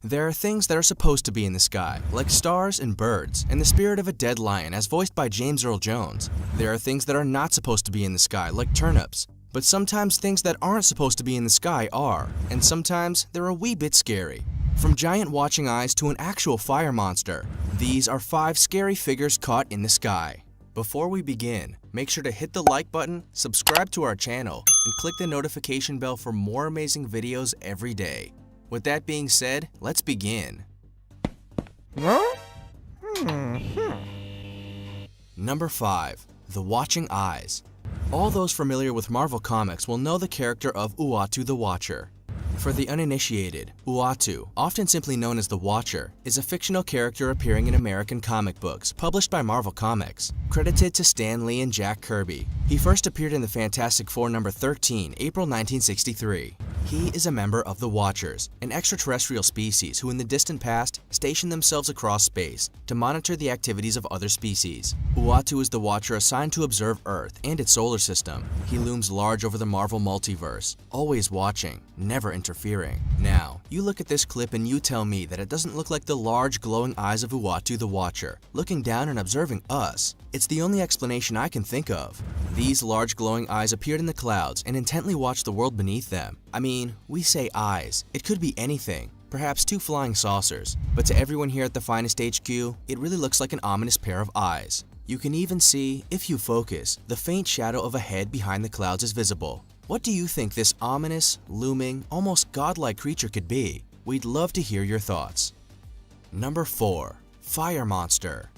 There are things that are supposed to be in the sky, like stars and birds, and the spirit of a dead lion as voiced by James Earl Jones. There are things that are not supposed to be in the sky, like turnips. But sometimes things that aren't supposed to be in the sky are, and sometimes they're a wee bit scary. From giant watching eyes to an actual fire monster, these are 5 scary figures caught in the sky. Before we begin, make sure to hit the like button, subscribe to our channel, and click the notification bell for more amazing videos every day. With that being said, let's begin. Number 5. The Watching Eyes. All those familiar with Marvel Comics will know the character of Uatu the Watcher. For the uninitiated, Uatu, often simply known as the Watcher, is a fictional character appearing in American comic books published by Marvel Comics, credited to Stan Lee and Jack Kirby. He first appeared in the Fantastic Four number 13, April 1963. He is a member of the Watchers, an extraterrestrial species who in the distant past stationed themselves across space to monitor the activities of other species. Uatu is the Watcher assigned to observe Earth and its solar system. He looms large over the Marvel multiverse, always watching, never interfering. Now, you look at this clip and you tell me that it doesn't look like the large glowing eyes of Uatu the Watcher, looking down and observing us. It's the only explanation I can think of. These large glowing eyes appeared in the clouds and intently watched the world beneath them. I mean, we say eyes. It could be anything, perhaps 2 flying saucers. But to everyone here at the Finest HQ, it really looks like an ominous pair of eyes. You can even see, if you focus, the faint shadow of a head behind the clouds is visible. What do you think this ominous, looming, almost godlike creature could be? We'd love to hear your thoughts. Number 4. Fire Monster.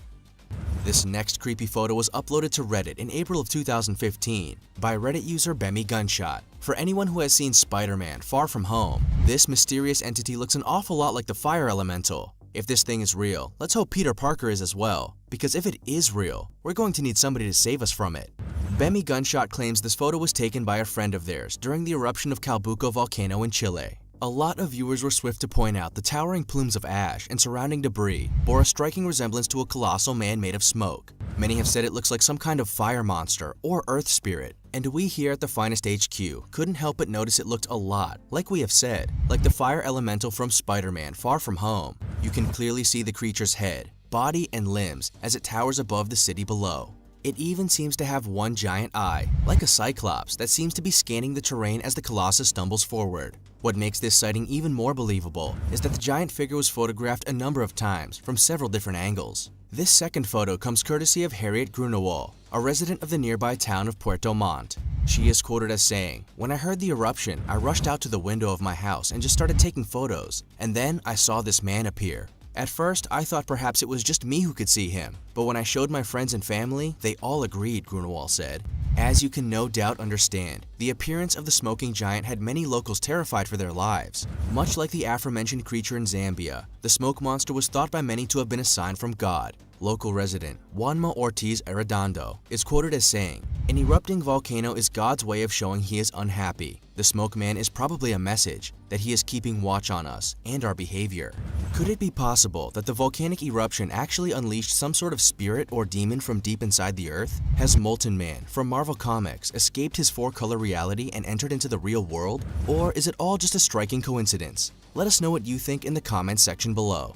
This next creepy photo was uploaded to Reddit in April of 2015 by Reddit user Bemmy Gunshot. For anyone who has seen Spider-Man: Far From Home, this mysterious entity looks an awful lot like the fire elemental. If this thing is real, let's hope Peter Parker is as well, because if it is real, we're going to need somebody to save us from it. Bemmy Gunshot claims this photo was taken by a friend of theirs during the eruption of Calbuco volcano in Chile. A lot of viewers were swift to point out the towering plumes of ash and surrounding debris bore a striking resemblance to a colossal man made of smoke. Many have said it looks like some kind of fire monster or earth spirit, and we here at the Finest HQ couldn't help but notice it looked a lot, like we have said, like the fire elemental from Spider-Man: Far From Home. You can clearly see the creature's head, body, and limbs as it towers above the city below. It even seems to have one giant eye, like a cyclops, that seems to be scanning the terrain as the Colossus stumbles forward. What makes this sighting even more believable is that the giant figure was photographed a number of times from several different angles. This second photo comes courtesy of Harriet Grunewald, a resident of the nearby town of Puerto Montt. She is quoted as saying, "When I heard the eruption, I rushed out to the window of my house and just started taking photos, and then I saw this man appear. At first, I thought perhaps it was just me who could see him, but when I showed my friends and family, they all agreed," Grunewald said. As you can no doubt understand, the appearance of the smoking giant had many locals terrified for their lives. Much like the aforementioned creature in Zambia, the smoke monster was thought by many to have been a sign from God. Local resident Juanma Ortiz Arredondo is quoted as saying, "An erupting volcano is God's way of showing he is unhappy. The smoke man is probably a message that he is keeping watch on us and our behavior." Could it be possible that the volcanic eruption actually unleashed some sort of spirit or demon from deep inside the earth? Has Molten Man from Marvel Comics escaped his 4-color reality and entered into the real world? Or is it all just a striking coincidence? Let us know what you think in the comments section below.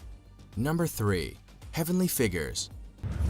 Number 3. Heavenly Figures.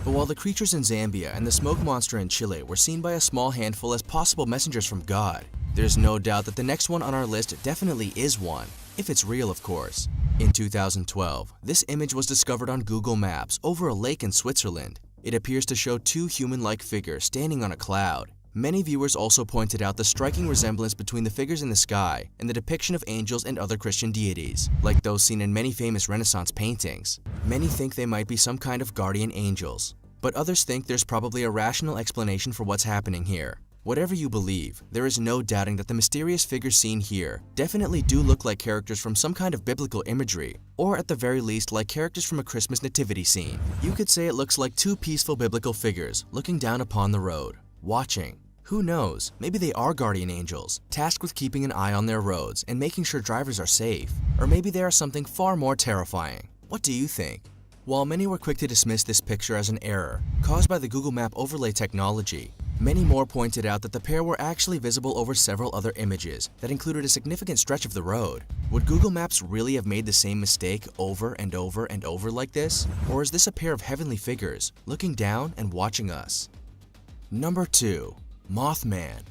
But while the creatures in Zambia and the smoke monster in Chile were seen by a small handful as possible messengers from God, there's no doubt that the next one on our list definitely is one, if it's real of course. In 2012, this image was discovered on Google Maps over a lake in Switzerland. It appears to show 2 human-like figures standing on a cloud. Many viewers also pointed out the striking resemblance between the figures in the sky and the depiction of angels and other Christian deities, like those seen in many famous Renaissance paintings. Many think they might be some kind of guardian angels, but others think there's probably a rational explanation for what's happening here. Whatever you believe, there is no doubting that the mysterious figures seen here definitely do look like characters from some kind of biblical imagery, or at the very least like characters from a Christmas nativity scene. You could say it looks like 2 peaceful biblical figures looking down upon the road, watching. Who knows, maybe they are guardian angels, tasked with keeping an eye on their roads and making sure drivers are safe. Or maybe they are something far more terrifying. What do you think? While many were quick to dismiss this picture as an error caused by the Google Map overlay technology, Many more pointed out that the pair were actually visible over several other images that included a significant stretch of the road. Would Google Maps really have made the same mistake over and over and over like this? Or is this a pair of heavenly figures looking down and watching us? Number 2. Mothman.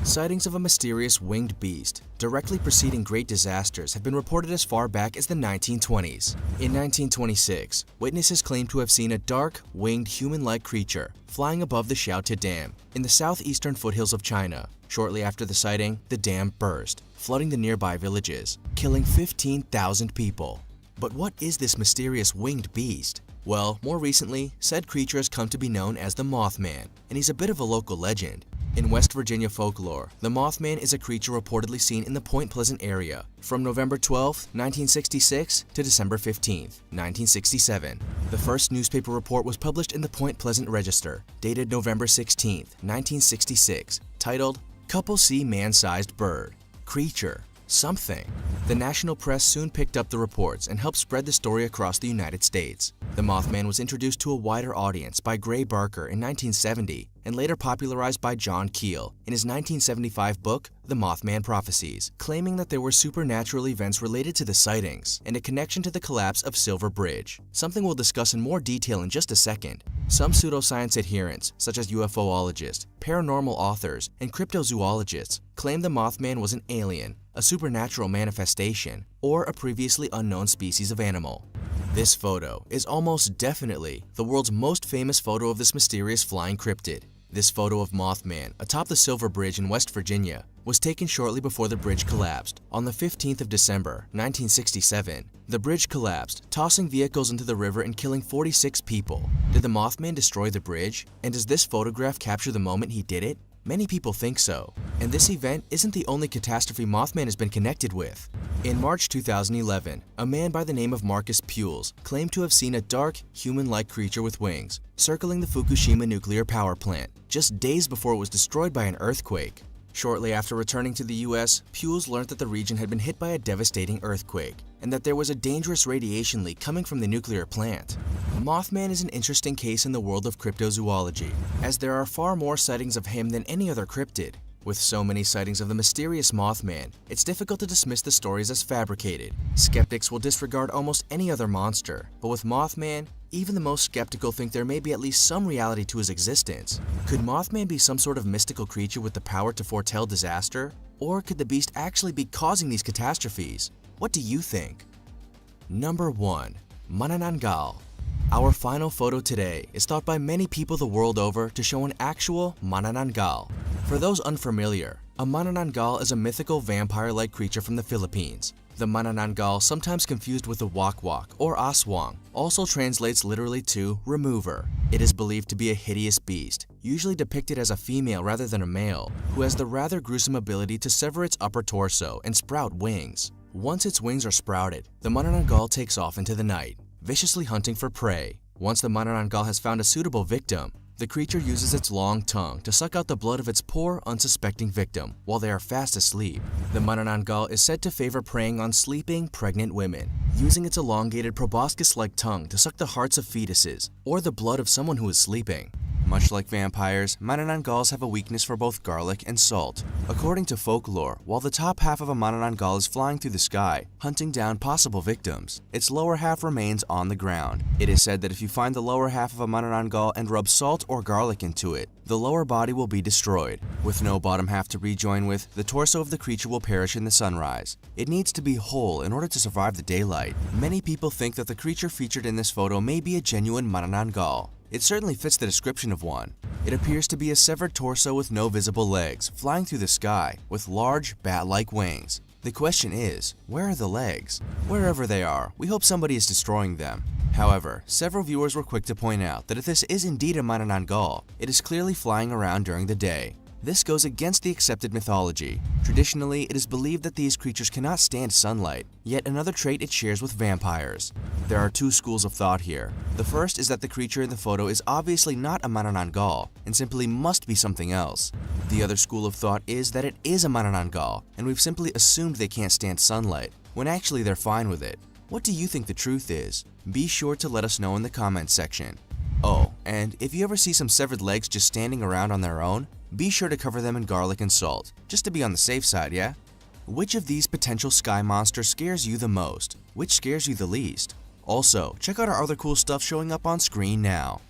Sightings of a mysterious winged beast directly preceding great disasters have been reported as far back as the 1920s. In 1926, witnesses claimed to have seen a dark, winged human-like creature flying above the Shaote Dam in the southeastern foothills of China. Shortly after the sighting, the dam burst, flooding the nearby villages, killing 15,000 people. But what is this mysterious winged beast? Well, more recently, said creature has come to be known as the Mothman, and he's a bit of a local legend. In West Virginia folklore, the Mothman is a creature reportedly seen in the Point Pleasant area from November 12, 1966 to December 15, 1967. The first newspaper report was published in the Point Pleasant Register, dated November 16, 1966, titled, "Couple See Man-Sized Bird. Creature. Something." The national press soon picked up the reports and helped spread the story across the United States. The Mothman was introduced to a wider audience by Gray Barker in 1970 and later popularized by John Keel in his 1975 book, The Mothman Prophecies, claiming that there were supernatural events related to the sightings and a connection to the collapse of Silver Bridge, something we'll discuss in more detail in just a second. Some pseudoscience adherents, such as UFOologists, paranormal authors, and cryptozoologists, claim the Mothman was an alien, a supernatural manifestation, or a previously unknown species of animal. This photo is almost definitely the world's most famous photo of this mysterious flying cryptid. This photo of Mothman atop the Silver Bridge in West Virginia was taken shortly before the bridge collapsed. On the 15th of December, 1967, the bridge collapsed, tossing vehicles into the river and killing 46 people. Did the Mothman destroy the bridge? And does this photograph capture the moment he did it? Many people think so. And this event isn't the only catastrophe Mothman has been connected with. In March 2011, a man by the name of Marcus Pules claimed to have seen a dark, human-like creature with wings circling the Fukushima nuclear power plant just days before it was destroyed by an earthquake. Shortly after returning to the US, Pules learned that the region had been hit by a devastating earthquake and that there was a dangerous radiation leak coming from the nuclear plant. Mothman is an interesting case in the world of cryptozoology, as there are far more sightings of him than any other cryptid. With so many sightings of the mysterious Mothman, it's difficult to dismiss the stories as fabricated. Skeptics will disregard almost any other monster, but with Mothman, even the most skeptical think there may be at least some reality to his existence. Could Mothman be some sort of mystical creature with the power to foretell disaster? Or could the beast actually be causing these catastrophes? What do you think? Number 1. Manananggal. Our final photo today is thought by many people the world over to show an actual Manananggal. For those unfamiliar, a Manananggal is a mythical vampire-like creature from the Philippines. The Manananggal, sometimes confused with the Wakwak or Aswang, also translates literally to remover. It is believed to be a hideous beast, usually depicted as a female rather than a male, who has the rather gruesome ability to sever its upper torso and sprout wings. Once its wings are sprouted, the Manananggal takes off into the night, viciously hunting for prey. Once the Manananggal has found a suitable victim, the creature uses its long tongue to suck out the blood of its poor, unsuspecting victim while they are fast asleep. The Manananggal is said to favor preying on sleeping, pregnant women, using its elongated proboscis-like tongue to suck the hearts of fetuses or the blood of someone who is sleeping. Much like vampires, Manananggals have a weakness for both garlic and salt. According to folklore, while the top half of a Manananggal is flying through the sky, hunting down possible victims, its lower half remains on the ground. It is said that if you find the lower half of a Manananggal and rub salt or garlic into it, the lower body will be destroyed. With no bottom half to rejoin with, the torso of the creature will perish in the sunrise. It needs to be whole in order to survive the daylight. Many people think that the creature featured in this photo may be a genuine Manananggal. It certainly fits the description of one. It appears to be a severed torso with no visible legs, flying through the sky, with large, bat-like wings. The question is, where are the legs? Wherever they are, we hope somebody is destroying them. However, several viewers were quick to point out that if this is indeed a Manananggal, it is clearly flying around during the day. This goes against the accepted mythology. Traditionally, it is believed that these creatures cannot stand sunlight, yet another trait it shares with vampires. There are two schools of thought here. The first is that the creature in the photo is obviously not a Manananggal and simply must be something else. The other school of thought is that it is a Manananggal and we've simply assumed they can't stand sunlight, when actually they're fine with it. What do you think the truth is? Be sure to let us know in the comments section. Oh, And if you ever see some severed legs just standing around on their own, be sure to cover them in garlic and salt, just to be on the safe side, yeah? Which of these potential sky monsters scares you the most? Which scares you the least? Also, check out our other cool stuff showing up on screen now.